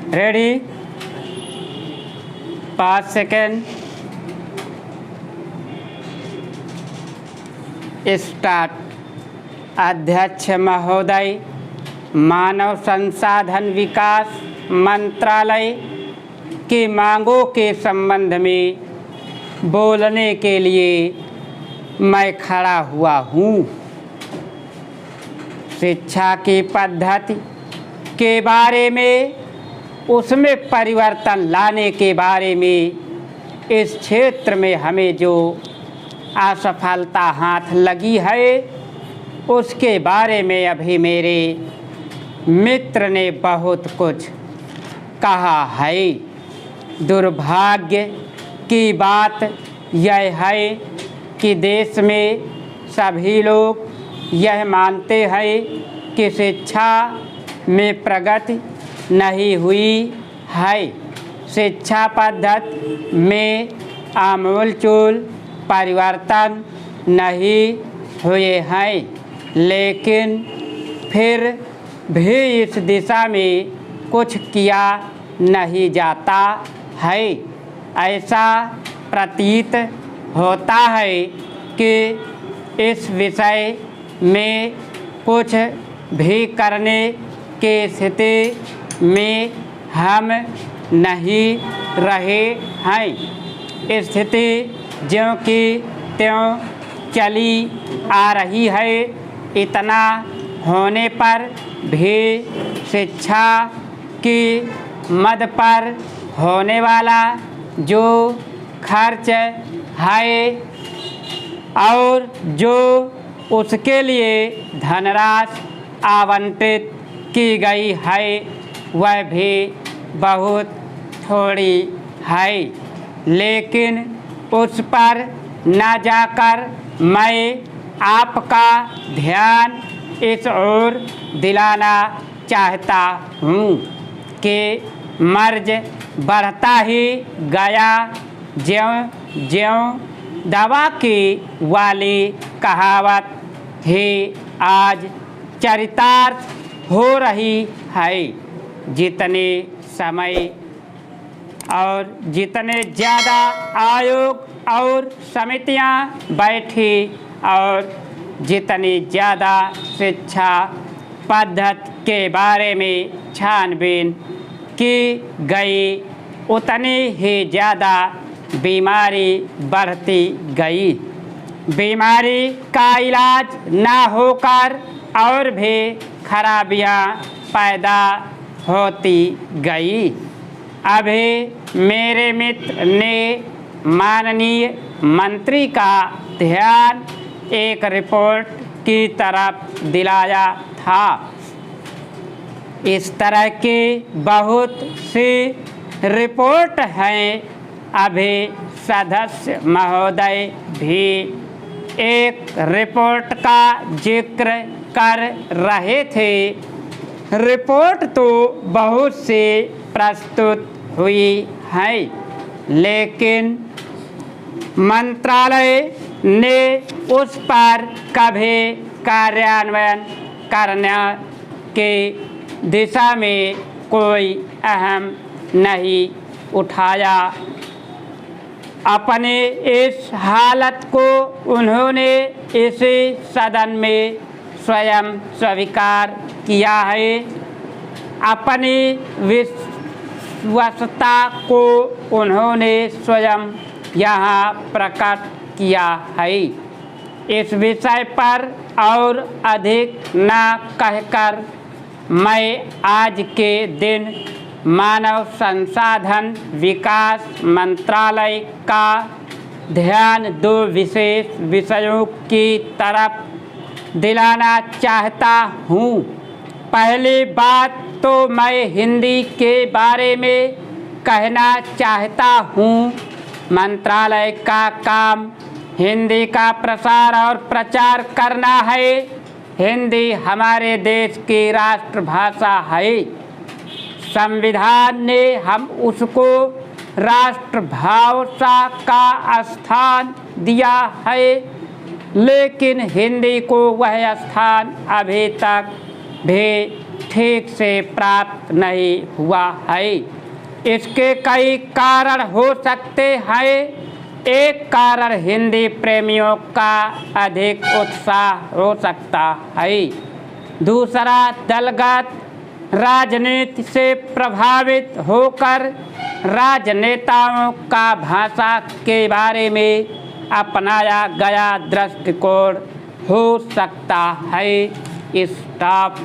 Ready 5 second start. अध्यक्ष महोदय, मानव संसाधन विकास मंत्रालय की मांगों के संबंध में बोलने के लिए मैं खड़ा हुआ हूँ। शिक्षा की पद्धति के बारे में, उसमें परिवर्तन लाने के बारे में, इस क्षेत्र में हमें जो असफलता हाथ लगी है उसके बारे में अभी मेरे मित्र ने बहुत कुछ कहा है। दुर्भाग्य की बात यह है कि देश में सभी लोग यह मानते हैं कि शिक्षा में प्रगति नहीं हुई है। शिक्षा पद्धति में आमूलचूल परिवर्तन नहीं हुए हैं, लेकिन फिर भी इस दिशा में कुछ किया नहीं जाता है। ऐसा प्रतीत होता है कि इस विषय में कुछ भी करने की स्थिति में हम नहीं रहे हैं। स्थिति ज्यों की त्यों चली आ रही है। इतना होने पर भी शिक्षा की मद पर होने वाला जो खर्च है और जो उसके लिए धनराशि आवंटित की गई है वह भी बहुत थोड़ी है। लेकिन उस पर न जाकर मैं आपका ध्यान इस ओर दिलाना चाहता हूँ कि मर्ज बढ़ता ही गया ज्यों ज्यों दवा की वाली कहावत ही आज चरितार्थ हो रही है। जितने समय और जितने ज़्यादा आयोग और समितियां बैठी और जितनी ज़्यादा शिक्षा पद्धति के बारे में छानबीन की गई उतनी ही ज़्यादा बीमारी बढ़ती गई। बीमारी का इलाज ना होकर और भी खराबियां पैदा होती गई। अभी मेरे मित्र ने माननीय मंत्री का ध्यान एक रिपोर्ट की तरफ दिलाया था। इस तरह की बहुत सी रिपोर्ट हैं। अभी सदस्य महोदय भी एक रिपोर्ट का जिक्र कर रहे थे। रिपोर्ट तो बहुत सी प्रस्तुत हुई है, लेकिन मंत्रालय ने उस पर कभी कार्यान्वयन करने की दिशा में कोई अहम नहीं उठाया। अपने इस हालत को उन्होंने इसी सदन में स्वयं स्वीकार किया है। अपनी विश्वसता को उन्होंने स्वयं यहाँ प्रकट किया है। इस विषय पर और अधिक न कहकर मैं आज के दिन मानव संसाधन विकास मंत्रालय का ध्यान दो विशेष विषयों की तरफ दिलाना चाहता हूँ। पहली बात तो मैं हिंदी के बारे में कहना चाहता हूँ। मंत्रालय का काम हिंदी का प्रसार और प्रचार करना है। हिंदी हमारे देश की राष्ट्रभाषा है। संविधान ने हम उसको राष्ट्रभाषा का स्थान दिया है, लेकिन हिंदी को वह स्थान अभी तक भी ठीक से प्राप्त नहीं हुआ है। इसके कई कारण हो सकते हैं। एक कारण हिंदी प्रेमियों का अधिक उत्साह हो सकता है। दूसरा, दलगत राजनीति से प्रभावित होकर राजनेताओं का भाषा के बारे में अपनाया गया दृष्टिकोण हो सकता है। स्टॉप।